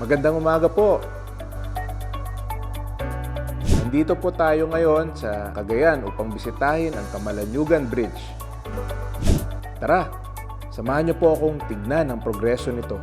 Magandang umaga po. Nandito po tayo ngayon sa Cagayan upang bisitahin ang Camalaniugan Bridge. Tara, samahan niyo po akong tignan ang progreso nito.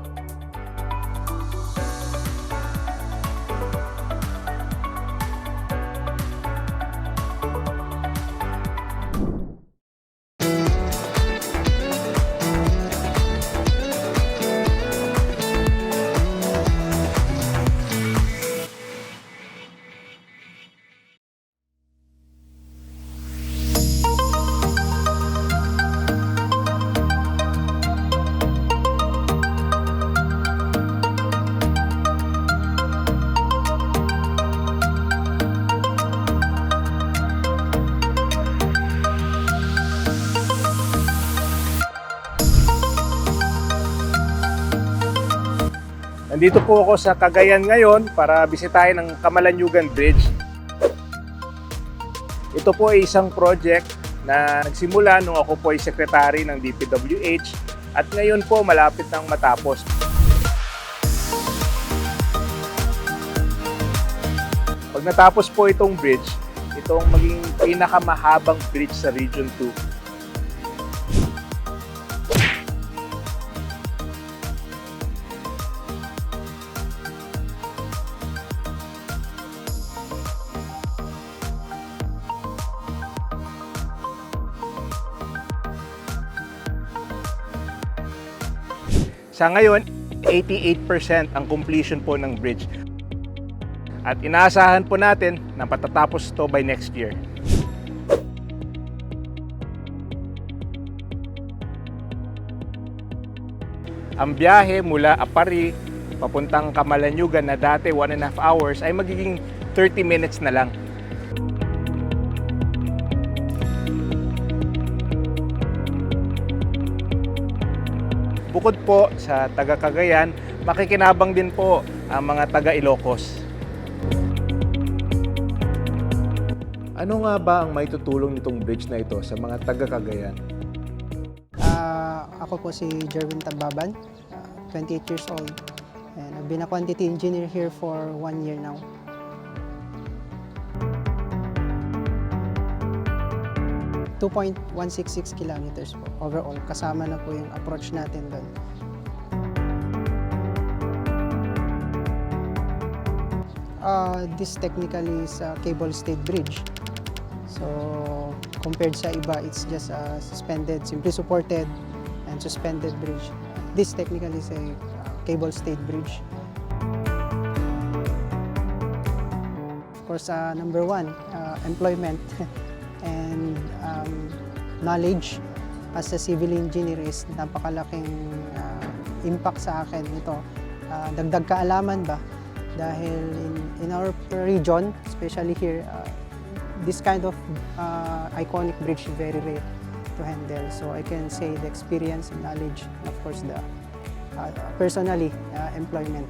Nandito po ako sa Cagayan ngayon para bisitahin ang Camalaniugan Bridge. Ito po ay isang project na nagsimula nung ako po ay sekretary ng DPWH at ngayon po malapit nang matapos. Pag natapos po itong bridge, itong maging pinakamahabang bridge sa Region 2. Sa ngayon, 88% ang completion po ng bridge. At inaasahan po natin na patatapos ito by next year. Ang biyahe mula Apari papuntang Camalaniugan na dati 1.5 hours ay magiging 30 minutes na lang. Bukod po sa taga Cagayan, makikinabang din po ang mga taga Ilocos. Ano nga ba ang maitutulong nitong bridge na ito sa mga taga Cagayan? Ako po si Jerwin Tababan, 28 years old. And I've been a quantity engineer here for 1 year now. .166 kilometers po overall. Kasama na po yung approach natin doon. This technically is a cable-stayed bridge. So compared sa iba, it's just a suspended, simply supported and suspended bridge. This technically is a cable-stayed bridge. Of course, number one, employment and knowledge as a civil engineer is napakalaking impact sa akin ito. Dagdag kaalaman ba? Dahil in our region, especially here, this kind of iconic bridge is very rare to handle. So I can say the experience and knowledge, and of course the personally employment.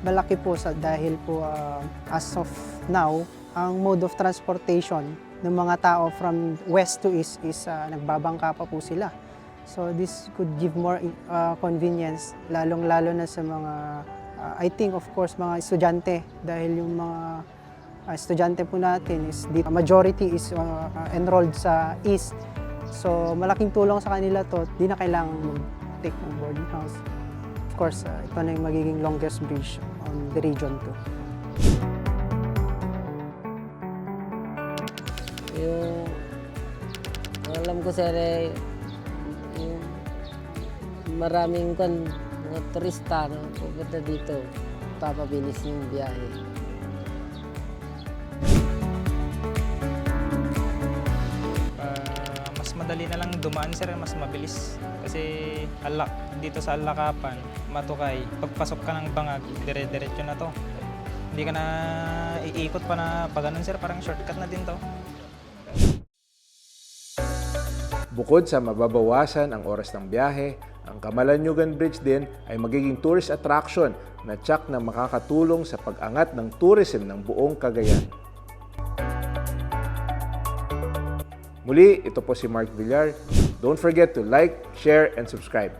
Malaki po dahil po as of now, ang mode of transportation ng mga tao from west to east is nagbabangka pa po sila. So this could give more convenience, lalong-lalo na sa mga, I think of course mga estudyante, dahil yung mga estudyante po natin is, the majority is enrolled sa east. So malaking tulong sa kanila to, di na kailangan take ng boarding house. Of course, ito na yung magiging longest bridge on the region 2. Yung alam ko sir, yung maraming mga turista na pupunta dito, papabilis yung biyahe. Mas madali na lang dumaan sir, mas mabilis. Kasi dito sa Alakapan, Matukay, pagpasok ka ng Bangag, dire-diretso na to. Hindi ka na iikot pa na pag ganun sir, parang shortcut na din to. Bukod sa mababawasan ang oras ng biyahe, ang Camalaniugan Bridge din ay magiging tourist attraction na tiyak na makakatulong sa pag-angat ng tourism ng buong Cagayan. Muli, ito po si Mark Villar. Don't forget to like, share, and subscribe.